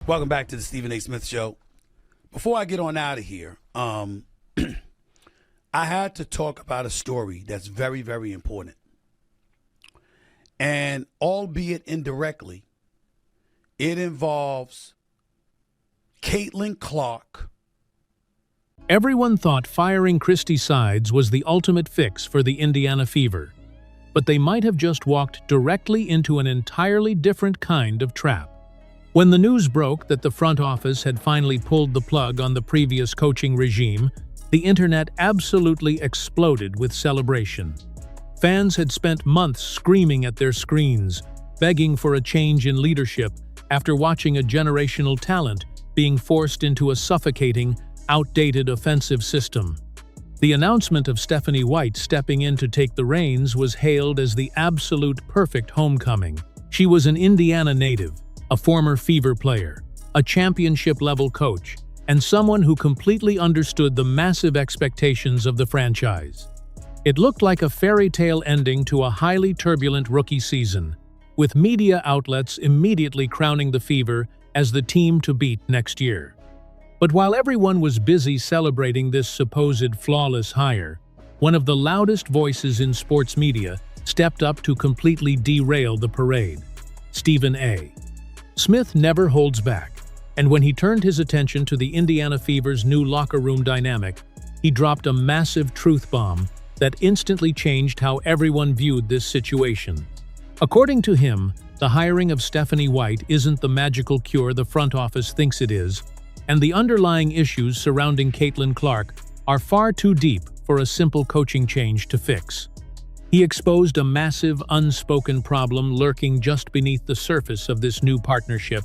Welcome back to the Stephen A. Smith Show. Before I get on out of here, I had to talk about a story that's very, very important. And albeit indirectly, it involves Caitlin Clark. Everyone thought firing Christy Sides was the ultimate fix for the Indiana Fever, but they might have just walked directly into an entirely different kind of trap. When the news broke that the front office had finally pulled the plug on the previous coaching regime, the internet absolutely exploded with celebration. Fans had spent months screaming at their screens, begging for a change in leadership after watching a generational talent being forced into a suffocating, outdated offensive system. The announcement of Stephanie White stepping in to take the reins was hailed as the absolute perfect homecoming. She was an Indiana native, a former Fever player, a championship-level coach, and someone who completely understood the massive expectations of the franchise. It looked like a fairy tale ending to a highly turbulent rookie season, with media outlets immediately crowning the Fever as the team to beat next year. But while everyone was busy celebrating this supposed flawless hire, one of the loudest voices in sports media stepped up to completely derail the parade: Stephen A. Smith never holds back, and when he turned his attention to the Indiana Fever's new locker room dynamic, he dropped a massive truth bomb that instantly changed how everyone viewed this situation. According to him, the hiring of Stephanie White isn't the magical cure the front office thinks it is, and the underlying issues surrounding Caitlin Clark are far too deep for a simple coaching change to fix. He exposed a massive, unspoken problem lurking just beneath the surface of this new partnership,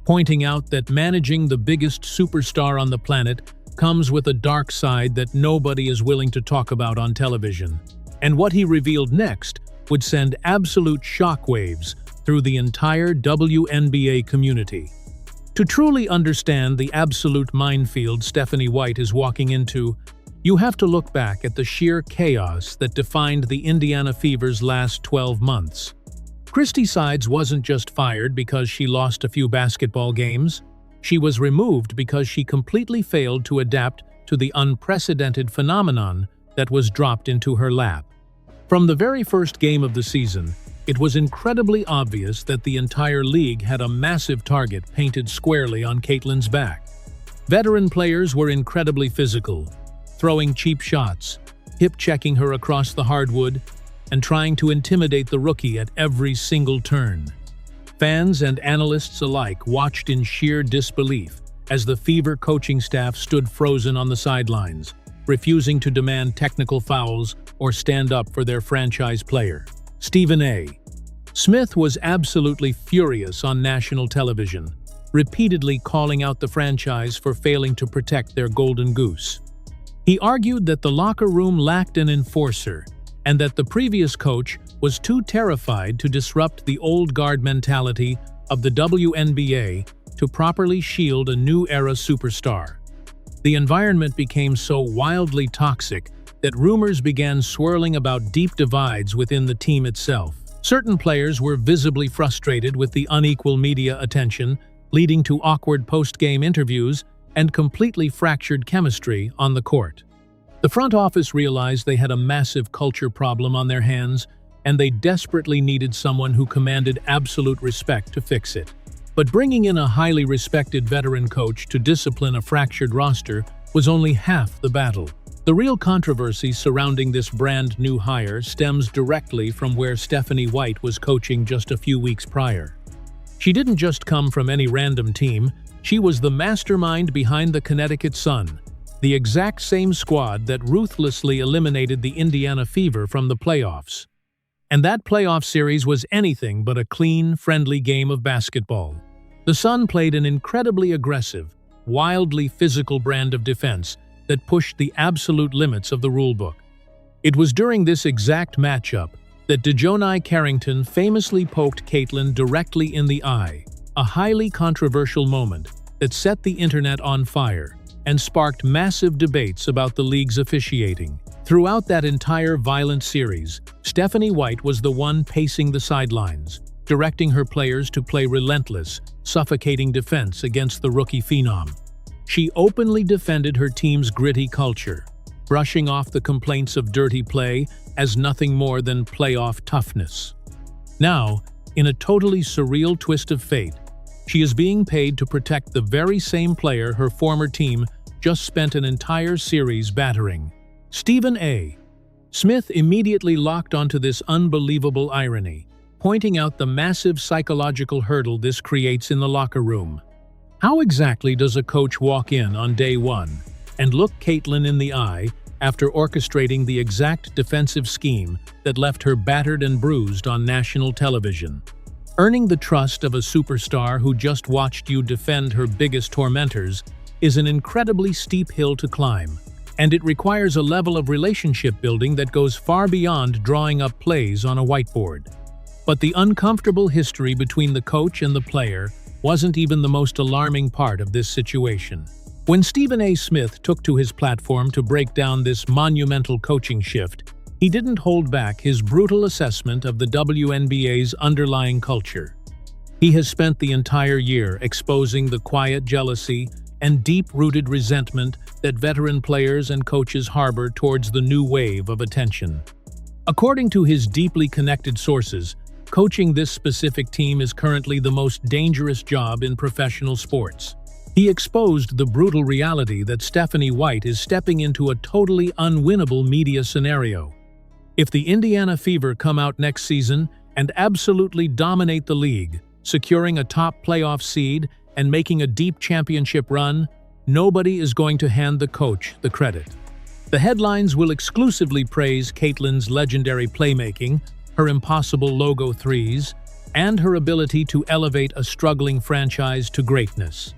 pointing out that managing the biggest superstar on the planet comes with a dark side that nobody is willing to talk about on television. And what he revealed next would send absolute shockwaves through the entire WNBA community. To truly understand the absolute minefield Stephanie White is walking into, you have to look back at the sheer chaos that defined the Indiana Fever's last 12 months. Christy Sides wasn't just fired because she lost a few basketball games. She was removed because she completely failed to adapt to the unprecedented phenomenon that was dropped into her lap. From the very first game of the season, it was incredibly obvious that the entire league had a massive target painted squarely on Caitlin's back. Veteran players were incredibly physical, throwing cheap shots, hip-checking her across the hardwood, and trying to intimidate the rookie at every single turn. Fans and analysts alike watched in sheer disbelief as the Fever coaching staff stood frozen on the sidelines, refusing to demand technical fouls or stand up for their franchise player. Stephen A. Smith was absolutely furious on national television, repeatedly calling out the franchise for failing to protect their golden goose. He argued that the locker room lacked an enforcer and that the previous coach was too terrified to disrupt the old guard mentality of the WNBA to properly shield a new-era superstar. The environment became so wildly toxic that rumors began swirling about deep divides within the team itself. Certain players were visibly frustrated with the unequal media attention, leading to awkward post-game interviews and completely fractured chemistry on the court. The front office realized they had a massive culture problem on their hands, and they desperately needed someone who commanded absolute respect to fix it. But bringing in a highly respected veteran coach to discipline a fractured roster was only half the battle. The real controversy surrounding this brand new hire stems directly from where Stephanie White was coaching just a few weeks prior. She didn't just come from any random team, she was the mastermind behind the Connecticut Sun, the exact same squad that ruthlessly eliminated the Indiana Fever from the playoffs. And that playoff series was anything but a clean, friendly game of basketball. The Sun played an incredibly aggressive, wildly physical brand of defense that pushed the absolute limits of the rulebook. It was during this exact matchup that DeJohnny Carrington famously poked Caitlin directly in the eye, a highly controversial moment that set the internet on fire and sparked massive debates about the league's officiating. Throughout that entire violent series, Stephanie White was the one pacing the sidelines, directing her players to play relentless, suffocating defense against the rookie phenom. She openly defended her team's gritty culture, brushing off the complaints of dirty play as nothing more than playoff toughness. Now, in a totally surreal twist of fate, she is being paid to protect the very same player her former team just spent an entire series battering. Stephen A. Smith immediately locked onto this unbelievable irony, pointing out the massive psychological hurdle this creates in the locker room. How exactly does a coach walk in on day one and look Caitlin in the eye after orchestrating the exact defensive scheme that left her battered and bruised on national television? Earning the trust of a superstar who just watched you defend her biggest tormentors is an incredibly steep hill to climb, and it requires a level of relationship building that goes far beyond drawing up plays on a whiteboard. But the uncomfortable history between the coach and the player wasn't even the most alarming part of this situation. When Stephen A. Smith took to his platform to break down this monumental coaching shift, he didn't hold back his brutal assessment of the WNBA's underlying culture. He has spent the entire year exposing the quiet jealousy and deep-rooted resentment that veteran players and coaches harbor towards the new wave of attention. According to his deeply connected sources, coaching this specific team is currently the most dangerous job in professional sports. He exposed the brutal reality that Stephanie White is stepping into a totally unwinnable media scenario. If the Indiana Fever come out next season and absolutely dominate the league, securing a top playoff seed and making a deep championship run, nobody is going to hand the coach the credit. The headlines will exclusively praise Caitlin's legendary playmaking, her impossible logo threes, and her ability to elevate a struggling franchise to greatness.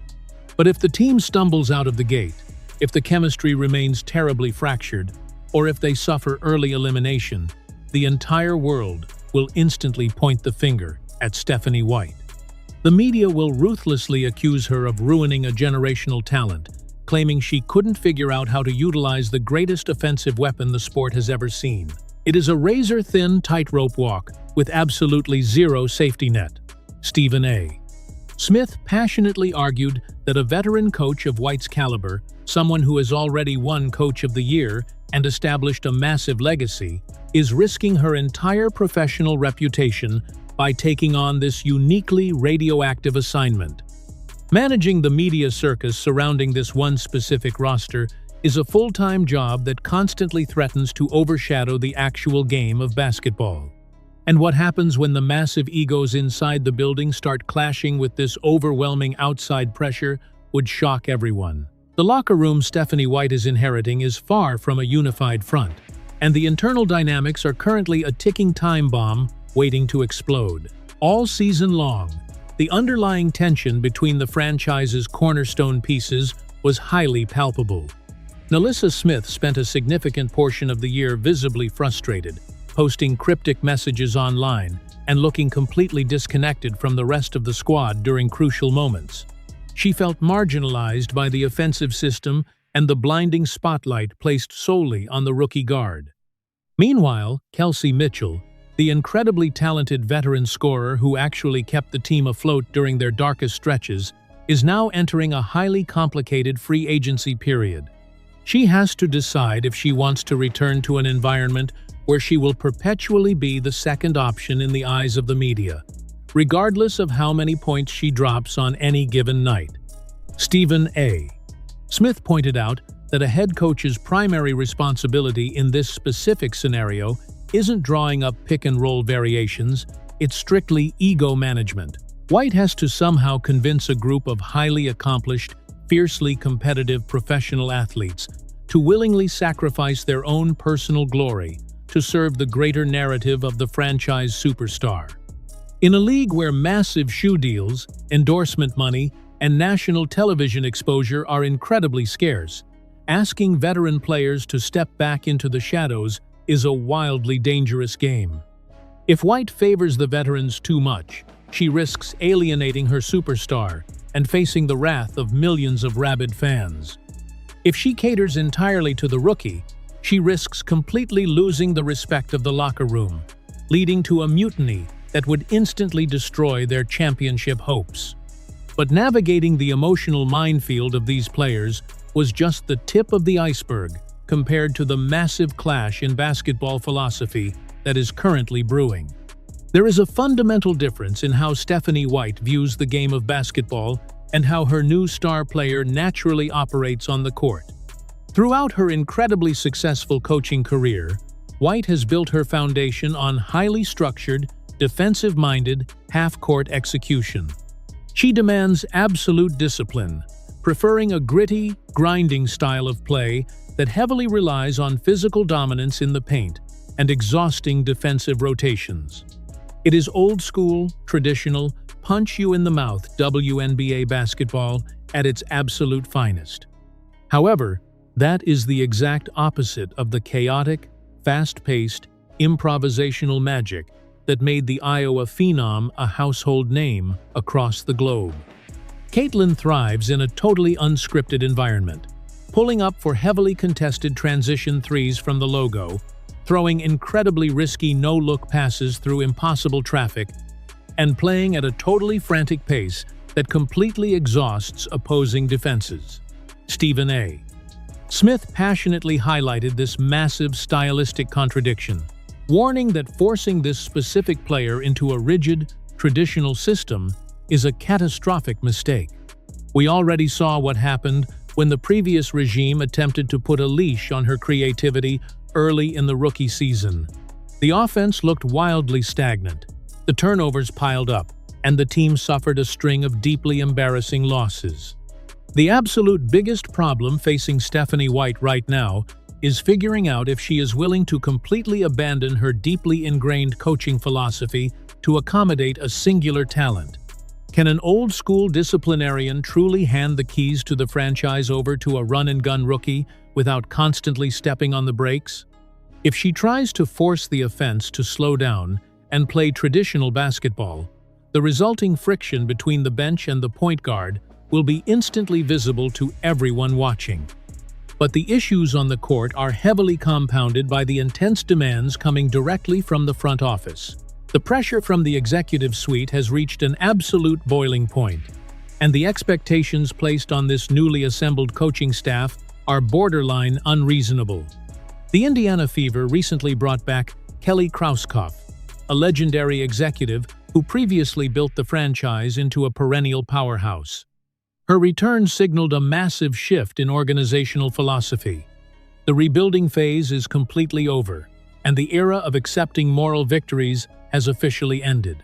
But if the team stumbles out of the gate, if the chemistry remains terribly fractured, or if they suffer early elimination, the entire world will instantly point the finger at Stephanie White. The media will ruthlessly accuse her of ruining a generational talent, claiming she couldn't figure out how to utilize the greatest offensive weapon the sport has ever seen. It is a razor-thin tightrope walk with absolutely zero safety net. Stephen A. Smith passionately argued that a veteran coach of White's caliber, someone who has already won Coach of the Year and established a massive legacy, is risking her entire professional reputation by taking on this uniquely radioactive assignment. Managing the media circus surrounding this one specific roster is a full-time job that constantly threatens to overshadow the actual game of basketball. And what happens when the massive egos inside the building start clashing with this overwhelming outside pressure would shock everyone. The locker room Stephanie White is inheriting is far from a unified front, and the internal dynamics are currently a ticking time bomb waiting to explode. All season long, the underlying tension between the franchise's cornerstone pieces was highly palpable. NaLyssa Smith spent a significant portion of the year visibly frustrated, posting cryptic messages online and looking completely disconnected from the rest of the squad during crucial moments. She felt marginalized by the offensive system and the blinding spotlight placed solely on the rookie guard. Meanwhile, Kelsey Mitchell, the incredibly talented veteran scorer who actually kept the team afloat during their darkest stretches, is now entering a highly complicated free agency period. She has to decide if she wants to return to an environment where she will perpetually be the second option in the eyes of the media, regardless of how many points she drops on any given night. Stephen A. Smith pointed out that a head coach's primary responsibility in this specific scenario isn't drawing up pick-and-roll variations, it's strictly ego management. White has to somehow convince a group of highly accomplished, fiercely competitive professional athletes to willingly sacrifice their own personal glory to serve the greater narrative of the franchise superstar. In a league where massive shoe deals, endorsement money, and national television exposure are incredibly scarce, asking veteran players to step back into the shadows is a wildly dangerous game. If White favors the veterans too much, she risks alienating her superstar and facing the wrath of millions of rabid fans. If she caters entirely to the rookie, she risks completely losing the respect of the locker room, leading to a mutiny that would instantly destroy their championship hopes. But navigating the emotional minefield of these players was just the tip of the iceberg compared to the massive clash in basketball philosophy that is currently brewing. There is a fundamental difference in how Stephanie White views the game of basketball and how her new star player naturally operates on the court. Throughout her incredibly successful coaching career, White has built her foundation on highly structured, defensive-minded, half-court execution. She demands absolute discipline, preferring a gritty, grinding style of play that heavily relies on physical dominance in the paint and exhausting defensive rotations. It is old-school, traditional, punch-you-in-the-mouth WNBA basketball at its absolute finest. However, that is the exact opposite of the chaotic, fast-paced, improvisational magic that made the Iowa Phenom a household name across the globe. Caitlin thrives in a totally unscripted environment, pulling up for heavily contested transition threes from the logo, throwing incredibly risky no-look passes through impossible traffic, and playing at a totally frantic pace that completely exhausts opposing defenses. Stephen A. Smith passionately highlighted this massive stylistic contradiction, warning that forcing this specific player into a rigid, traditional system is a catastrophic mistake. We already saw what happened when the previous regime attempted to put a leash on her creativity early in the rookie season. The offense looked wildly stagnant, the turnovers piled up, and the team suffered a string of deeply embarrassing losses. The absolute biggest problem facing Stephanie White right now is figuring out if she is willing to completely abandon her deeply ingrained coaching philosophy to accommodate a singular talent. Can an old-school disciplinarian truly hand the keys to the franchise over to a run-and-gun rookie without constantly stepping on the brakes? If she tries to force the offense to slow down and play traditional basketball, the resulting friction between the bench and the point guard will be instantly visible to everyone watching. But the issues on the court are heavily compounded by the intense demands coming directly from the front office. The pressure from the executive suite has reached an absolute boiling point, and the expectations placed on this newly assembled coaching staff are borderline unreasonable. The Indiana Fever recently brought back Kelly Krauskopf, a legendary executive who previously built the franchise into a perennial powerhouse. Her return signaled a massive shift in organizational philosophy. The rebuilding phase is completely over, and the era of accepting moral victories has officially ended.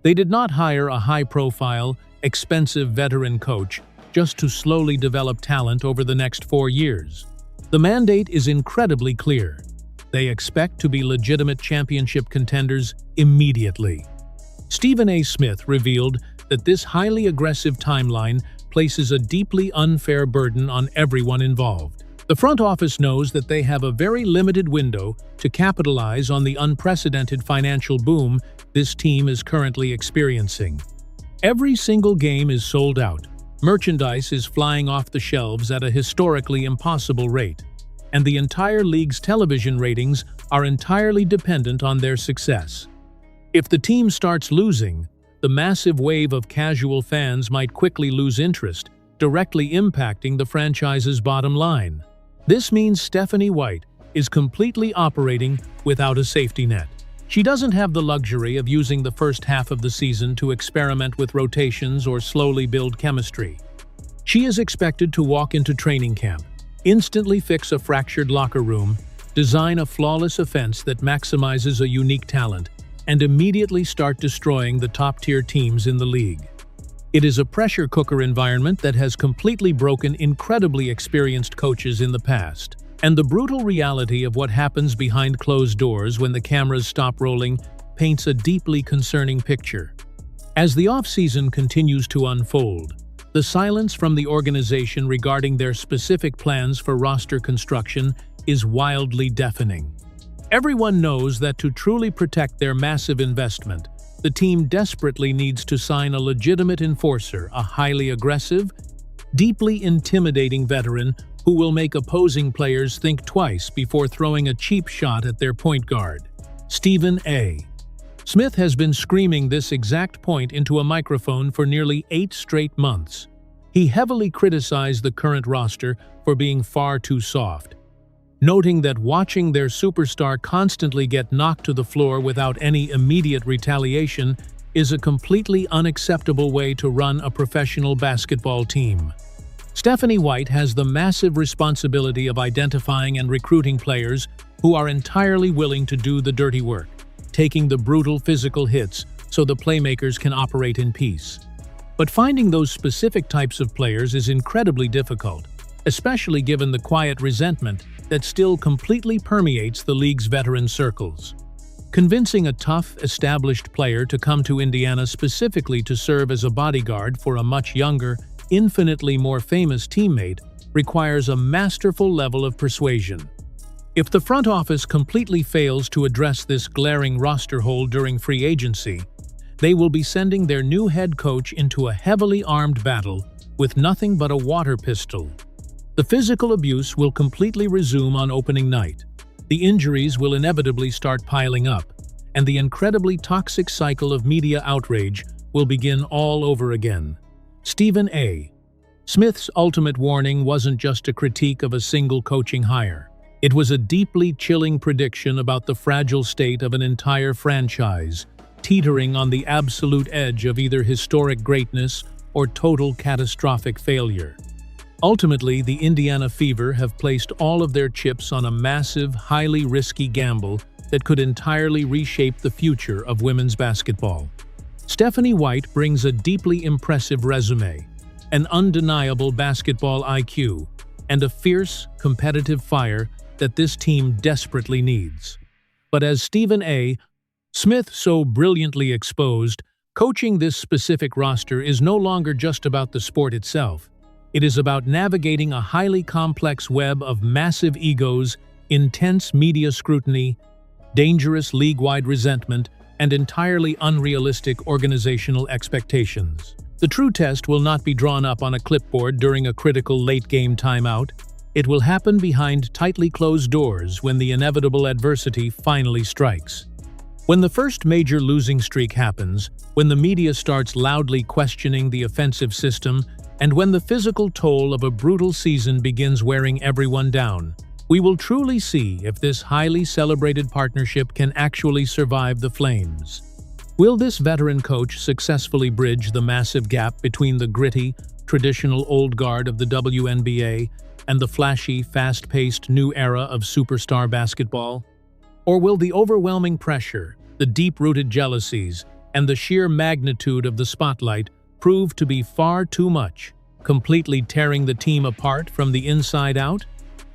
They did not hire a high-profile, expensive veteran coach just to slowly develop talent over the next 4 years. The mandate is incredibly clear. They expect to be legitimate championship contenders immediately. Stephen A. Smith revealed that this highly aggressive timeline places a deeply unfair burden on everyone involved. The front office knows that they have a very limited window to capitalize on the unprecedented financial boom this team is currently experiencing. Every single game is sold out, merchandise is flying off the shelves at a historically impossible rate, and the entire league's television ratings are entirely dependent on their success. If the team starts losing, the massive wave of casual fans might quickly lose interest, directly impacting the franchise's bottom line. This means Stephanie White is completely operating without a safety net. She doesn't have the luxury of using the first half of the season to experiment with rotations or slowly build chemistry. She is expected to walk into training camp, instantly fix a fractured locker room, design a flawless offense that maximizes a unique talent, and immediately start destroying the top-tier teams in the league. It is a pressure cooker environment that has completely broken incredibly experienced coaches in the past. And the brutal reality of what happens behind closed doors when the cameras stop rolling paints a deeply concerning picture. As the off-season continues to unfold, the silence from the organization regarding their specific plans for roster construction is wildly deafening. Everyone knows that to truly protect their massive investment, the team desperately needs to sign a legitimate enforcer, a highly aggressive, deeply intimidating veteran who will make opposing players think twice before throwing a cheap shot at their point guard. Stephen A. Smith has been screaming this exact point into a microphone for nearly 8 straight months. He heavily criticized the current roster for being far too soft, noting that watching their superstar constantly get knocked to the floor without any immediate retaliation is a completely unacceptable way to run a professional basketball team. Stephanie White has the massive responsibility of identifying and recruiting players who are entirely willing to do the dirty work, taking the brutal physical hits so the playmakers can operate in peace. But finding those specific types of players is incredibly difficult, especially given the quiet resentment that still completely permeates the league's veteran circles. Convincing a tough, established player to come to Indiana specifically to serve as a bodyguard for a much younger, infinitely more famous teammate requires a masterful level of persuasion. If the front office completely fails to address this glaring roster hole during free agency, they will be sending their new head coach into a heavily armed battle with nothing but a water pistol. The physical abuse will completely resume on opening night. The injuries will inevitably start piling up, and the incredibly toxic cycle of media outrage will begin all over again. Stephen A. Smith's ultimate warning wasn't just a critique of a single coaching hire. It was a deeply chilling prediction about the fragile state of an entire franchise, teetering on the absolute edge of either historic greatness or total catastrophic failure. Ultimately, the Indiana Fever have placed all of their chips on a massive, highly risky gamble that could entirely reshape the future of women's basketball. Stephanie White brings a deeply impressive resume, an undeniable basketball IQ, and a fierce, competitive fire that this team desperately needs. But as Stephen A. Smith so brilliantly exposed, coaching this specific roster is no longer just about the sport itself. It is about navigating a highly complex web of massive egos, intense media scrutiny, dangerous league-wide resentment, and entirely unrealistic organizational expectations. The true test will not be drawn up on a clipboard during a critical late-game timeout. It will happen behind tightly closed doors when the inevitable adversity finally strikes. When the first major losing streak happens, when the media starts loudly questioning the offensive system, and when the physical toll of a brutal season begins wearing everyone down, we will truly see if this highly celebrated partnership can actually survive the flames. Will this veteran coach successfully bridge the massive gap between the gritty, traditional old guard of the WNBA and the flashy, fast-paced new era of superstar basketball? Or will the overwhelming pressure, the deep-rooted jealousies, and the sheer magnitude of the spotlight prove to be far too much, completely tearing the team apart from the inside out?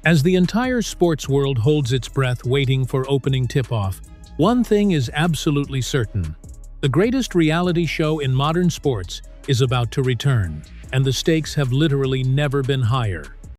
As the entire sports world holds its breath waiting for opening tip-off, one thing is absolutely certain. The greatest reality show in modern sports is about to return, and the stakes have literally never been higher.